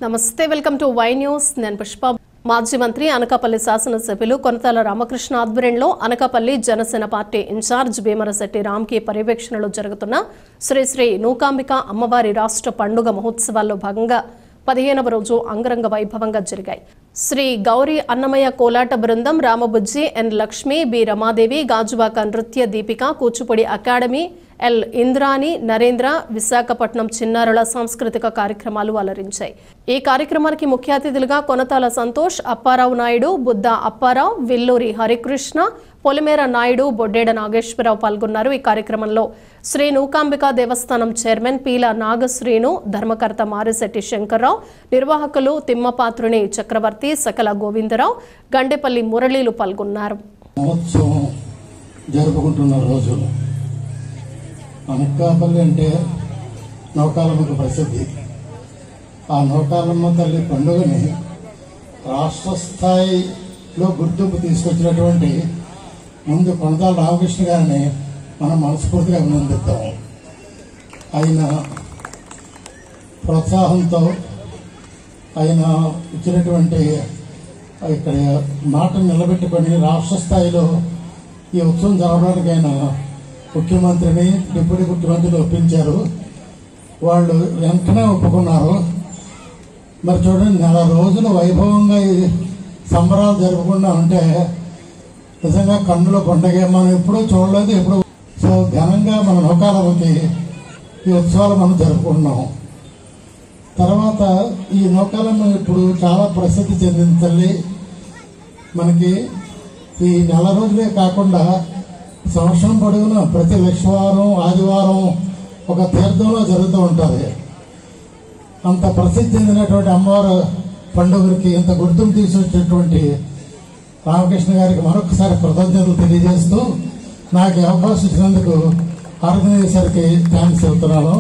నమస్తే welcome to Y news నేను పుష్ప మాజీ మంత్రి అనకాపల్లి శాసనసభ్యులు కొనతాల రామకృష్ణ ఆధ్వర్యంలో అనకాపల్లి జనసేన పార్టీ ఇన్ఛార్జ్ భీమరశెట్టి రామ్కి పర్యవేక్షణలో జరుగుతున్న శ్రీ శ్రీ నూకాంబిక అమ్మవారి రాష్ట్ర పండుగ మహోత్సవాల్లో భాగంగా 15వ రోజు అంగరంగ వైభవంగా జరిగాయి. శ్రీ గౌరీ అన్నమయ్య కోలాట బృందం, రామబుజ్జి, ఎన్ లక్ష్మి, బి రమాదేవి, గాజువాక నృత్య దీపిక, కూచిపూడి అకాడమీ, ఎల్ ఇంద్రాణి, నరేంద్ర, విశాఖపట్నం చిన్నారుల సాంస్కృతిక కార్యక్రమాలు అలరించాయి. ఈ కార్యక్రమానికి ముఖ్య అతిథులుగా కొనతాల సంతోష్, అప్పారావు నాయుడు, బుద్ధ అప్పారావు, విల్లూరి హరికృష్ణ, పొలిమేర నాయుడు, బొడ్డేడ నాగేశ్వరరావు పాల్గొన్నారు. ఈ కార్యక్రమంలో శ్రీ నూకాంబిక దేవస్థానం చైర్మన్ పీల నాగశ్రీను, ధర్మకర్త మారిశెట్టి శంకర్రావు, నిర్వాహకులు తిమ్మపాత్రుని చక్రవర్తి, సకల గోవిందరావు, గండేపల్లి మురళీలు పాల్గొన్నారు. అనకాపల్లి అంటే నౌకాలమ్మకు ప్రసిద్ధి. ఆ నౌకాలమ్మ తల్లి పండుగని రాష్ట్ర స్థాయిలో గుర్తింపు తీసుకొచ్చినటువంటి ముందు కొనతాల రామకృష్ణ గారిని మనం మనస్ఫూర్తిగా అభినందిద్దాం. ఆయన ప్రోత్సాహంతో ఆయన ఇచ్చినటువంటి ఇక్కడ మాటను నిలబెట్టుకొని రాష్ట్ర స్థాయిలో ఈ ఉత్సవం జరగడానికి ఆయన ముఖ్యమంత్రిని, డిప్యూటీ ముఖ్యమంత్రిని ఒప్పించారు. వాళ్ళు వెంటనే ఒప్పుకున్నారు. మరి చూడండి, 4 రోజులు వైభవంగా ఈ సంబరాలు జరపకుండా ఉంటే నిజంగా కన్నుల పండుగ మనం ఎప్పుడూ చూడలేదు. ఎప్పుడు సో ఘనంగా మన నౌకాలమ్మకి ఈ ఉత్సవాలు మనం జరుపుకుంటున్నాం. తర్వాత ఈ నౌకాలమ్మ ఇప్పుడు చాలా ప్రసిద్ధి చెందిన తల్లి. మనకి ఈ 4 రోజులే కాకుండా సంవత్సరం పొడవునా ప్రతి లక్షవారం, ఆదివారం ఒక తీర్థంలో జరుగుతూ ఉంటుంది. అంత ప్రసిద్ధి చెందినటువంటి అమ్మవారి పండుగకి ఇంత గుర్తింపు తీసుకొచ్చినటువంటి రామకృష్ణ గారికి మరొకసారి కృతజ్ఞతలు తెలియజేస్తూ నాకు అవకాశం ఇచ్చినందుకు ఆర్గనైజర్కి థ్యాంక్స్ చెబుతున్నాను.